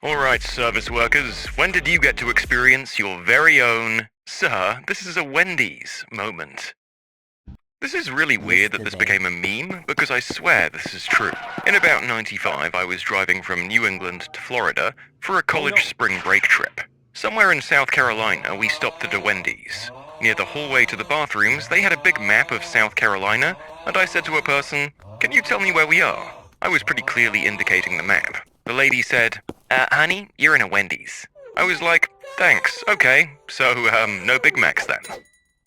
Alright, service workers, when did you get to experience your very own, "Sir, this is a Wendy's" moment? This is really weird that this Yesterday. became a meme, because I swear this is true. In about 95, I was driving from New England to Florida for a college spring break trip. Somewhere in South Carolina, we stopped at a Wendy's. Near the hallway to the bathrooms, they had a big map of South Carolina, and I said to a person, "Can you tell me where we are?" I was pretty clearly indicating the map. The lady said, honey, you're in a Wendy's." I was like, "Thanks, okay, so, no Big Macs then."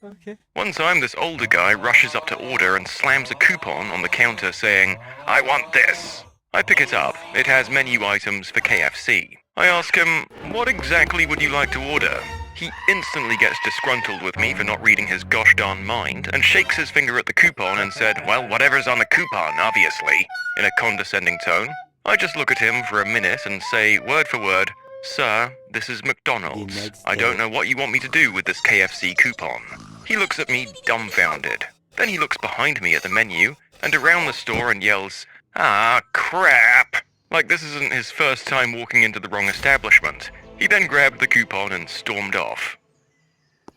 Okay. One time, this older guy rushes up to order and slams a coupon on the counter saying, "I want this." I pick it up. It has menu items for KFC. I ask him, "What exactly would you like to order?" He instantly gets disgruntled with me for not reading his gosh darn mind and shakes his finger at the coupon and said, "Well, whatever's on the coupon, obviously," in a condescending tone. I just look at him for a minute and say, word for word, "Sir, this is McDonald's. The next I don't day. know what you want me to do with this KFC coupon." He looks at me dumbfounded. Then he looks behind me at the menu and around the store and yells, "Ah, crap!" Like this isn't his first time walking into the wrong establishment. He then grabbed the coupon and stormed off.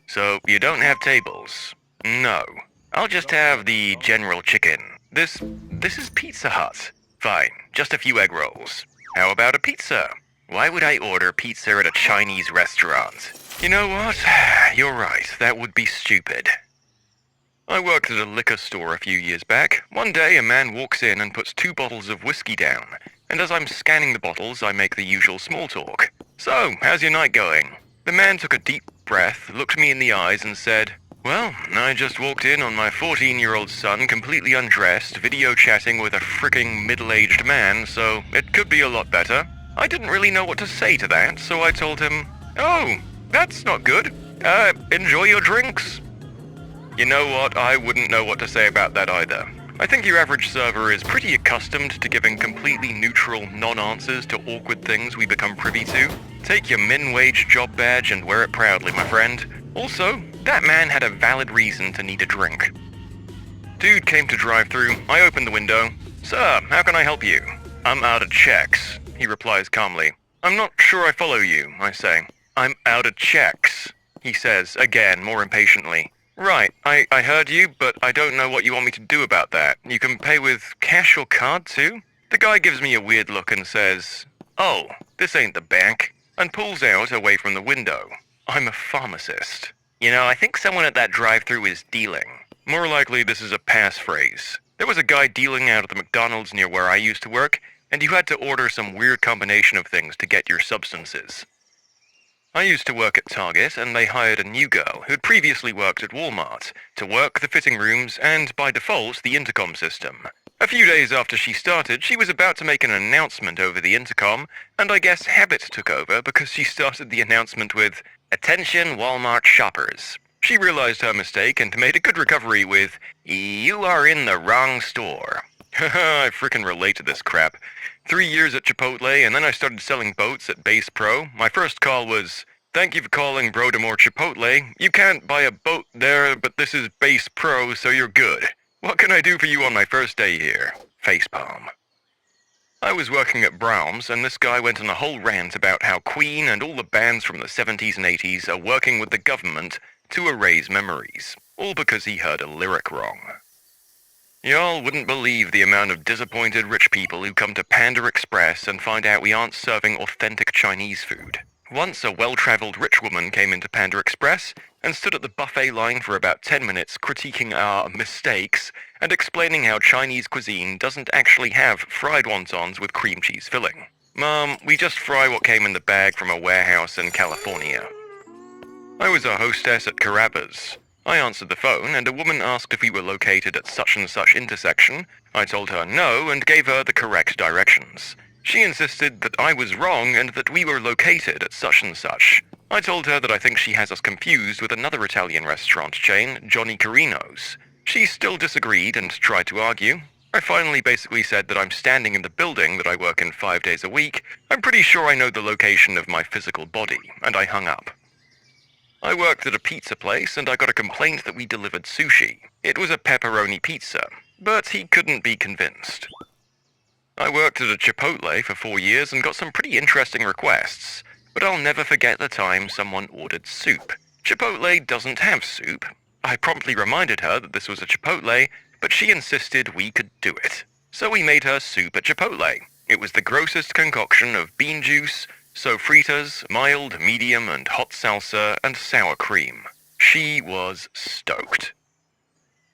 "So, you don't have tables?" "No. I'll just have the general chicken. This is Pizza Hut." "Fine, just a few egg rolls." "How about a pizza?" "Why would I order pizza at a Chinese restaurant?" "You know what? You're right, that would be stupid." I worked at a liquor store a few years back. One day a man walks in and puts 2 bottles of whiskey down, and as I'm scanning the bottles I make the usual small talk. "So, how's your night going?" The man took a deep breath, looked me in the eyes and said, "Well, I just walked in on my 14-year-old son completely undressed, video chatting with a fricking middle-aged man, so it could be a lot better." I didn't really know what to say to that, so I told him, "Oh, that's not good. Enjoy your drinks." You know what? I wouldn't know what to say about that either. I think your average server is pretty accustomed to giving completely neutral non-answers to awkward things we become privy to. Take your min-wage job badge and wear it proudly, my friend. Also, that man had a valid reason to need a drink. Dude came to drive-through. I opened the window. "Sir, how can I help you?" "I'm out of checks," he replies calmly. "I'm not sure I follow you," I say. "I'm out of checks," he says, again, more impatiently. "Right, I heard you, but I don't know what you want me to do about that. You can pay with cash or card, too?" The guy gives me a weird look and says, "Oh, this ain't the bank," and pulls out away from the window. I'm a pharmacist. You know, I think someone at that drive-thru is dealing. More likely this is a passphrase. There was a guy dealing out at the McDonald's near where I used to work, and you had to order some weird combination of things to get your substances. I used to work at Target, and they hired a new girl who'd previously worked at Walmart to work the fitting rooms and, by default, the intercom system. A few days after she started, she was about to make an announcement over the intercom, and I guess habit took over because she started the announcement with, "Attention Walmart shoppers." She realized her mistake and made a good recovery with, "You are in the wrong store." Haha, I frickin' relate to this crap. 3 years at Chipotle, and then I started selling boats at Base Pro. My first call was, "Thank you for calling Brodemore Chipotle. You can't buy a boat there, but this is Base Pro, so you're good. What can I do for you on my first day here?" Facepalm. I was working at Brahms, and this guy went on a whole rant about how Queen and all the bands from the 70s and 80s are working with the government to erase memories, all because he heard a lyric wrong. Y'all wouldn't believe the amount of disappointed rich people who come to Panda Express and find out we aren't serving authentic Chinese food. Once a well-traveled rich woman came into Panda Express and stood at the buffet line for about 10 minutes critiquing our mistakes and explaining how Chinese cuisine doesn't actually have fried wontons with cream cheese filling. "Mom, we just fry what came in the bag from a warehouse in California." I was a hostess at Carrabba's. I answered the phone, and a woman asked if we were located at such and such intersection. I told her no and gave her the correct directions. She insisted that I was wrong and that we were located at such and such. I told her that I think she has us confused with another Italian restaurant chain, Johnny Carino's. She still disagreed and tried to argue. I finally basically said that I'm standing in the building that I work in 5 days a week. I'm pretty sure I know the location of my physical body, and I hung up. I worked at a pizza place and I got a complaint that we delivered sushi. It was a pepperoni pizza, but he couldn't be convinced. I worked at a Chipotle for 4 years and got some pretty interesting requests, but I'll never forget the time someone ordered soup. Chipotle doesn't have soup. I promptly reminded her that this was a Chipotle, but she insisted we could do it. So we made her soup at Chipotle. It was the grossest concoction of bean juice, sofritas, mild, medium, and hot salsa, and sour cream. She was stoked.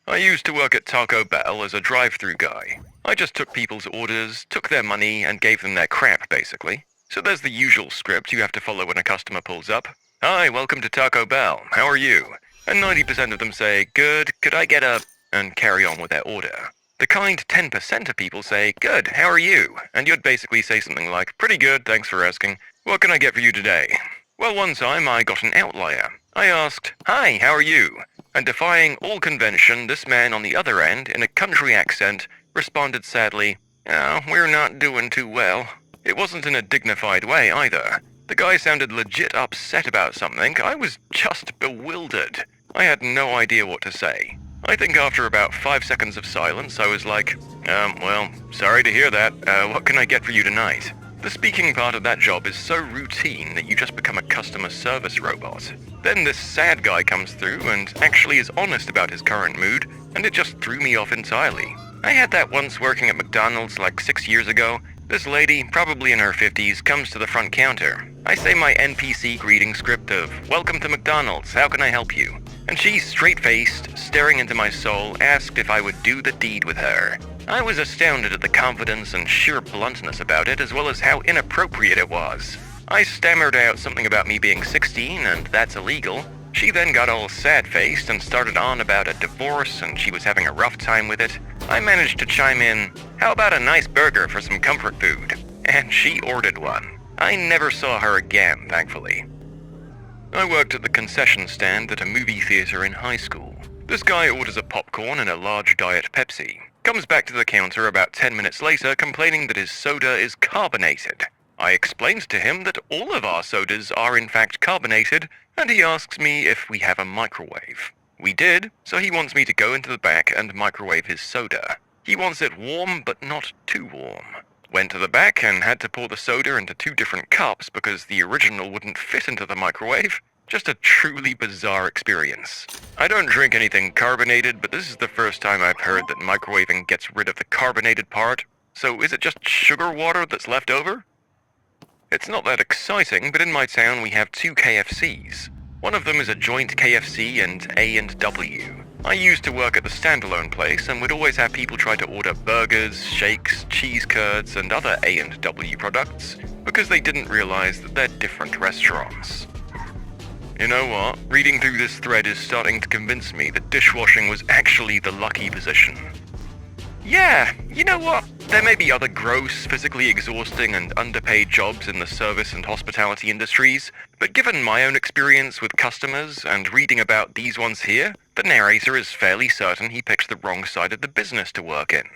I used to work at Taco Bell as a drive-thru guy. I just took people's orders, took their money, and gave them their crap, basically. So there's the usual script you have to follow when a customer pulls up. Hi, welcome to Taco Bell. How are you? And 90% of them say, good, could I get a... and carry on with their order. The kind 10% of people say, good, how are you? And you'd basically say something like, pretty good, thanks for asking. What can I get for you today? Well, one time I got an outlier. I asked, hi, how are you? And defying all convention, this man on the other end, in a country accent, responded sadly, oh, we're not doing too well. It wasn't in a dignified way either. The guy sounded legit upset about something. I was just bewildered. I had no idea what to say. I think after about 5 seconds of silence, I was like, well, sorry to hear that. What can I get for you tonight? The speaking part of that job is so routine that you just become a customer service robot. Then this sad guy comes through and actually is honest about his current mood, and it just threw me off entirely. I had that once working at McDonald's like 6 years ago. This lady, probably in her 50s, comes to the front counter. I say my NPC greeting script of, welcome to McDonald's, how can I help you? And she, straight-faced, staring into my soul, asked if I would do the deed with her. I was astounded at the confidence and sheer bluntness about it, as well as how inappropriate it was. I stammered out something about me being 16 and that's illegal. She then got all sad-faced and started on about a divorce and she was having a rough time with it. I managed to chime in, how about a nice burger for some comfort food? And she ordered one. I never saw her again, thankfully. I worked at the concession stand at a movie theater in high school. This guy orders a popcorn and a large Diet Pepsi. Comes back to the counter about 10 minutes later complaining that his soda is carbonated. I explained to him that all of our sodas are in fact carbonated, and he asks me if we have a microwave. We did, so he wants me to go into the back and microwave his soda. He wants it warm, but not too warm. Went to the back and had to pour the soda into 2 different cups because the original wouldn't fit into the microwave. Just a truly bizarre experience. I don't drink anything carbonated, but this is the first time I've heard that microwaving gets rid of the carbonated part. So is it just sugar water that's left over? It's not that exciting, but in my town we have 2 KFCs. One of them is a joint KFC and A&W. I used to work at the standalone place and would always have people try to order burgers, shakes, cheese curds, and other A&W products because they didn't realize that they're different restaurants. You know what? Reading through this thread is starting to convince me that dishwashing was actually the lucky position. Yeah, you know what? There may be other gross, physically exhausting, and underpaid jobs in the service and hospitality industries, but given my own experience with customers and reading about these ones here, the narrator is fairly certain he picked the wrong side of the business to work in.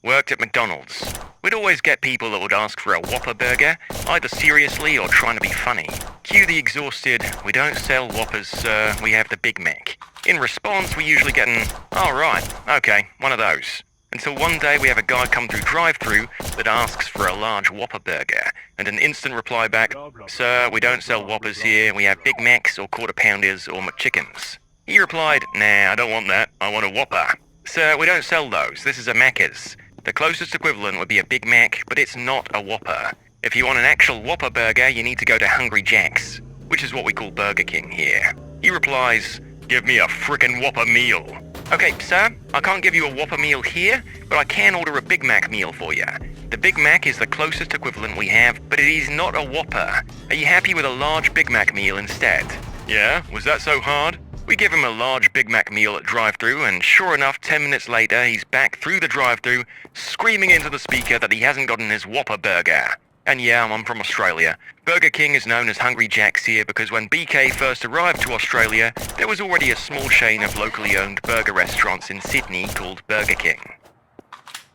Worked at McDonald's. We'd always get people that would ask for a Whopper burger, either seriously or trying to be funny. Cue the exhausted, we don't sell Whoppers, sir, we have the Big Mac. In response, we usually get an, oh right, okay, one of those. Until one day we have a guy come through drive-thru that asks for a large Whopper burger, and an instant reply back, sir, we don't sell Whoppers here, we have Big Macs or Quarter Pounders or McChickens. He replied, nah, I don't want that, I want a Whopper. Sir, we don't sell those, this is a Macca's. The closest equivalent would be a Big Mac, but it's not a Whopper. If you want an actual Whopper burger, you need to go to Hungry Jack's, which is what we call Burger King here. He replies, give me a frickin' Whopper meal. Okay, sir, I can't give you a Whopper meal here, but I can order a Big Mac meal for you. The Big Mac is the closest equivalent we have, but it is not a Whopper. Are you happy with a large Big Mac meal instead? Yeah, was that so hard? We give him a large Big Mac meal at drive-thru, and sure enough, 10 minutes later, he's back through the drive-thru, screaming into the speaker that he hasn't gotten his Whopper burger. And yeah, I'm from Australia. Burger King is known as Hungry Jack's here because when BK first arrived to Australia, there was already a small chain of locally owned burger restaurants in Sydney called Burger King.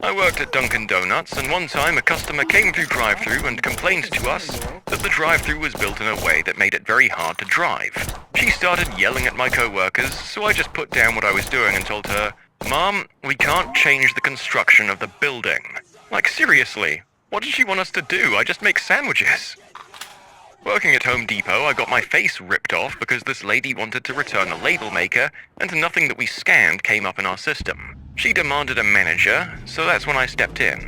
I worked at Dunkin' Donuts, and one time a customer came through drive-thru and complained to us that the drive-thru was built in a way that made it very hard to drive. She started yelling at my co-workers, so I just put down what I was doing and told her, Mom, we can't change the construction of the building. Like, seriously, what does she want us to do? I just make sandwiches. Working at Home Depot, I got my face ripped off because this lady wanted to return a label maker, and nothing that we scanned came up in our system. She demanded a manager, so that's when I stepped in.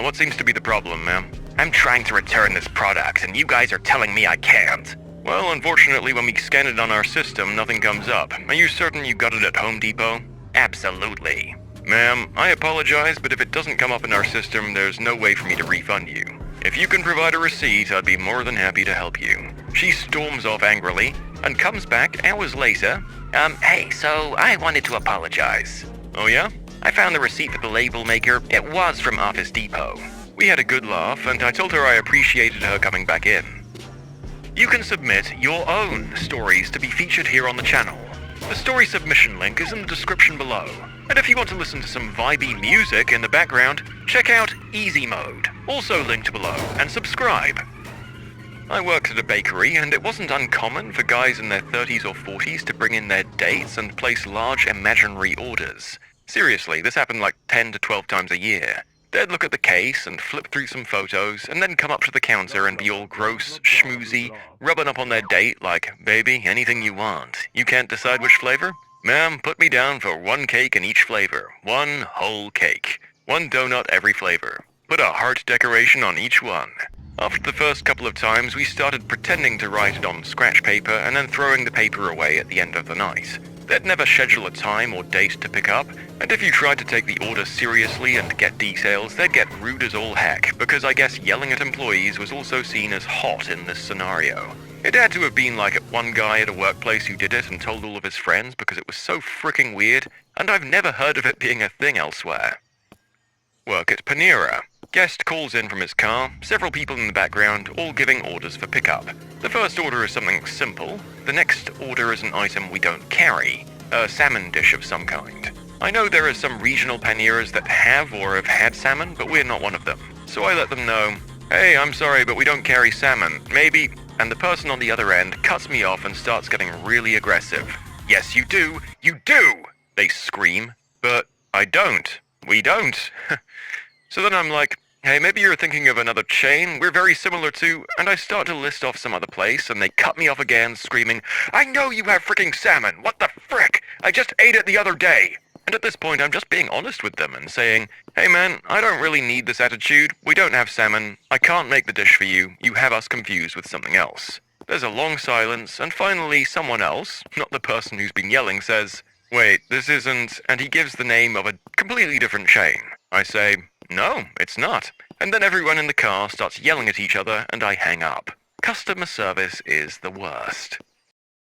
What seems to be the problem, ma'am? I'm trying to return this product, and you guys are telling me I can't. Well, unfortunately, when we scan it on our system, nothing comes up. Are you certain you got it at Home Depot? Absolutely. Ma'am, I apologize, but if it doesn't come up in our system, there's no way for me to refund you. If you can provide a receipt, I'd be more than happy to help you. She storms off angrily, and comes back hours later. Hey, so I wanted to apologize. Oh yeah? I found the receipt for the label maker. It was from Office Depot. We had a good laugh, and I told her I appreciated her coming back in. You can submit your own stories to be featured here on the channel. The story submission link is in the description below. And if you want to listen to some vibey music in the background, check out Easy Mode, also linked below, and subscribe. I worked at a bakery, and it wasn't uncommon for guys in their 30s or 40s to bring in their dates and place large imaginary orders. Seriously, this happened like 10 to 12 times a year. They'd look at the case and flip through some photos, and then come up to the counter and be all gross, schmoozy, rubbing up on their date like, baby, anything you want. You can't decide which flavor? Ma'am, put me down for one cake in each flavor. One whole cake. One donut every flavor. Put a heart decoration on each one. After the first couple of times, we started pretending to write it on scratch paper and then throwing the paper away at the end of the night. They'd never schedule a time or date to pick up, and if you tried to take the order seriously and get details, they'd get rude as all heck, because I guess yelling at employees was also seen as hot in this scenario. It had to have been like one guy at a workplace who did it and told all of his friends because it was so freaking weird, and I've never heard of it being a thing elsewhere. Work at Panera. Guest calls in from his car, several people in the background, all giving orders for pickup. The first order is something simple. The next order is an item we don't carry, a salmon dish of some kind. I know there are some regional Paneras that have or have had salmon, but we're not one of them. So I let them know, hey, I'm sorry, but we don't carry salmon. Maybe... And the person on the other end cuts me off and starts getting really aggressive. Yes, you do! You do! They scream. But I don't. We don't. So then I'm like, hey, maybe you're thinking of another chain we're very similar to, and I start to list off some other place, and they cut me off again, screaming, I know you have freaking salmon! What the frick? I just ate it the other day! And at this point, I'm just being honest with them and saying, hey man, I don't really need this attitude. We don't have salmon. I can't make the dish for you. You have us confused with something else. There's a long silence, and finally someone else, not the person who's been yelling, says, wait, this isn't... And he gives the name of a completely different chain. I say, no, it's not. And then everyone in the car starts yelling at each other, and I hang up. Customer service is the worst.